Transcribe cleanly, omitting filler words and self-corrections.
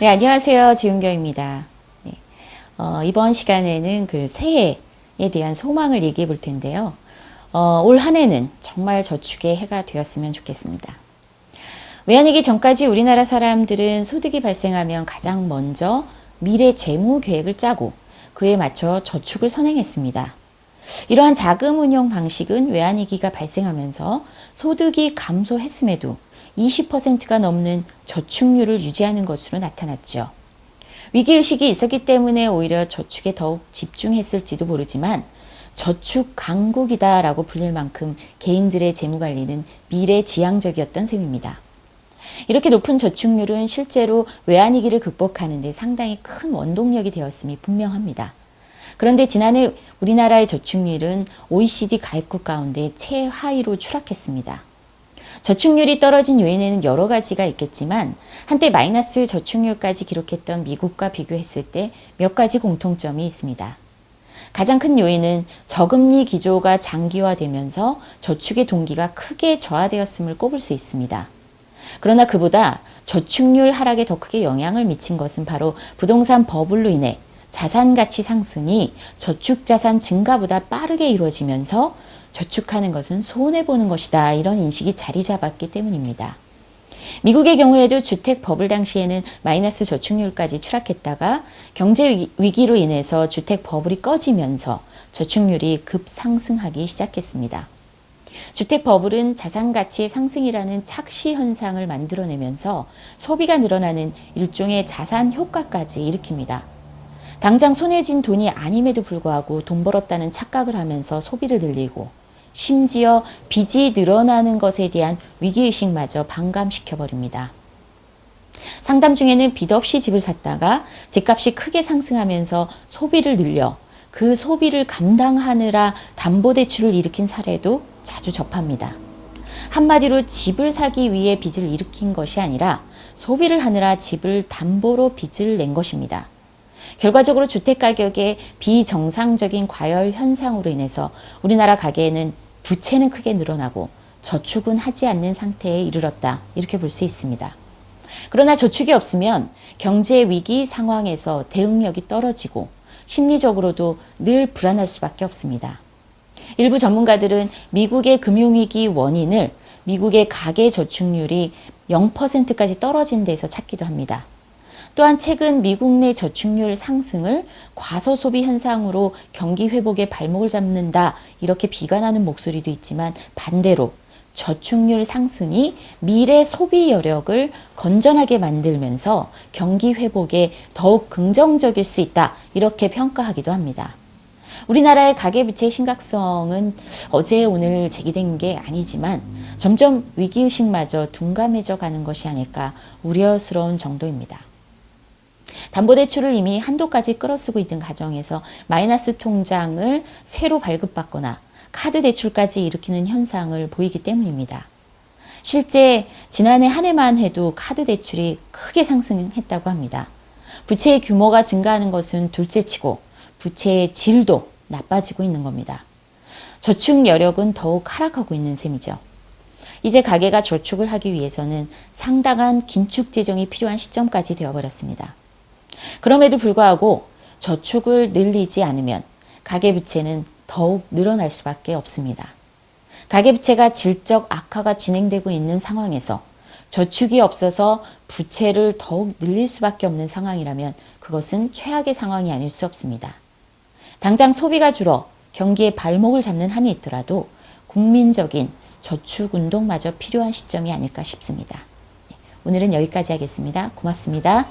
네, 안녕하세요. 지은경입니다. 네, 이번 시간에는 그 새해에 대한 소망을 얘기해 볼 텐데요. 올 한 해는 정말 저축의 해가 되었으면 좋겠습니다. 외환위기 전까지 우리나라 사람들은 소득이 발생하면 가장 먼저 미래 재무 계획을 짜고 그에 맞춰 저축을 선행했습니다. 이러한 자금 운용 방식은 외환위기가 발생하면서 소득이 감소했음에도 20%가 넘는 저축률을 유지하는 것으로 나타났죠. 위기의식이 있었기 때문에 오히려 저축에 더욱 집중했을지도 모르지만 저축 강국이다라고 불릴 만큼 개인들의 재무관리는 미래지향적이었던 셈입니다. 이렇게 높은 저축률은 실제로 외환위기를 극복하는 데 상당히 큰 원동력이 되었음이 분명합니다. 그런데 지난해 우리나라의 저축률은 OECD 가입국 가운데 최하위로 추락했습니다. 저축률이 떨어진 요인에는 여러 가지가 있겠지만 한때 마이너스 저축률까지 기록했던 미국과 비교했을 때 몇 가지 공통점이 있습니다. 가장 큰 요인은 저금리 기조가 장기화되면서 저축의 동기가 크게 저하되었음을 꼽을 수 있습니다. 그러나 그보다 저축률 하락에 더 크게 영향을 미친 것은 바로 부동산 버블로 인해 자산 가치 상승이 저축 자산 증가보다 빠르게 이루어지면서 저축하는 것은 손해보는 것이다, 이런 인식이 자리 잡았기 때문입니다. 미국의 경우에도 주택 버블 당시에는 마이너스 저축률까지 추락했다가 경제 위기로 인해서 주택 버블이 꺼지면서 저축률이 급상승하기 시작했습니다. 주택 버블은 자산 가치의 상승이라는 착시 현상을 만들어내면서 소비가 늘어나는 일종의 자산 효과까지 일으킵니다. 당장 손해진 돈이 아님에도 불구하고 돈 벌었다는 착각을 하면서 소비를 늘리고 심지어 빚이 늘어나는 것에 대한 위기의식마저 반감시켜버립니다. 상담 중에는 빚 없이 집을 샀다가 집값이 크게 상승하면서 소비를 늘려 그 소비를 감당하느라 담보대출을 일으킨 사례도 자주 접합니다. 한마디로 집을 사기 위해 빚을 일으킨 것이 아니라 소비를 하느라 집을 담보로 빚을 낸 것입니다. 결과적으로 주택가격의 비정상적인 과열 현상으로 인해서 우리나라 가계에는 부채는 크게 늘어나고 저축은 하지 않는 상태에 이르렀다, 이렇게 볼 수 있습니다. 그러나 저축이 없으면 경제 위기 상황에서 대응력이 떨어지고 심리적으로도 늘 불안할 수밖에 없습니다. 일부 전문가들은 미국의 금융위기 원인을 미국의 가계 저축률이 0%까지 떨어진 데서 찾기도 합니다. 또한 최근 미국 내 저축률 상승을 과소소비 현상으로 경기 회복에 발목을 잡는다, 이렇게 비관하는 목소리도 있지만 반대로 저축률 상승이 미래 소비 여력을 건전하게 만들면서 경기 회복에 더욱 긍정적일 수 있다, 이렇게 평가하기도 합니다. 우리나라의 가계부채의 심각성은 어제 오늘 제기된 게 아니지만 점점 위기의식마저 둔감해져 가는 것이 아닐까 우려스러운 정도입니다. 담보대출을 이미 한도까지 끌어쓰고 있던 가정에서 마이너스 통장을 새로 발급받거나 카드 대출까지 일으키는 현상을 보이기 때문입니다. 실제 지난해 한 해만 해도 카드 대출이 크게 상승했다고 합니다. 부채의 규모가 증가하는 것은 둘째치고 부채의 질도 나빠지고 있는 겁니다. 저축 여력은 더욱 하락하고 있는 셈이죠. 이제 가계가 저축을 하기 위해서는 상당한 긴축 재정이 필요한 시점까지 되어버렸습니다. 그럼에도 불구하고 저축을 늘리지 않으면 가계부채는 더욱 늘어날 수밖에 없습니다. 가계부채가 질적 악화가 진행되고 있는 상황에서 저축이 없어서 부채를 더욱 늘릴 수밖에 없는 상황이라면 그것은 최악의 상황이 아닐 수 없습니다. 당장 소비가 줄어 경기에 발목을 잡는 한이 있더라도 국민적인 저축운동마저 필요한 시점이 아닐까 싶습니다. 오늘은 여기까지 하겠습니다. 고맙습니다.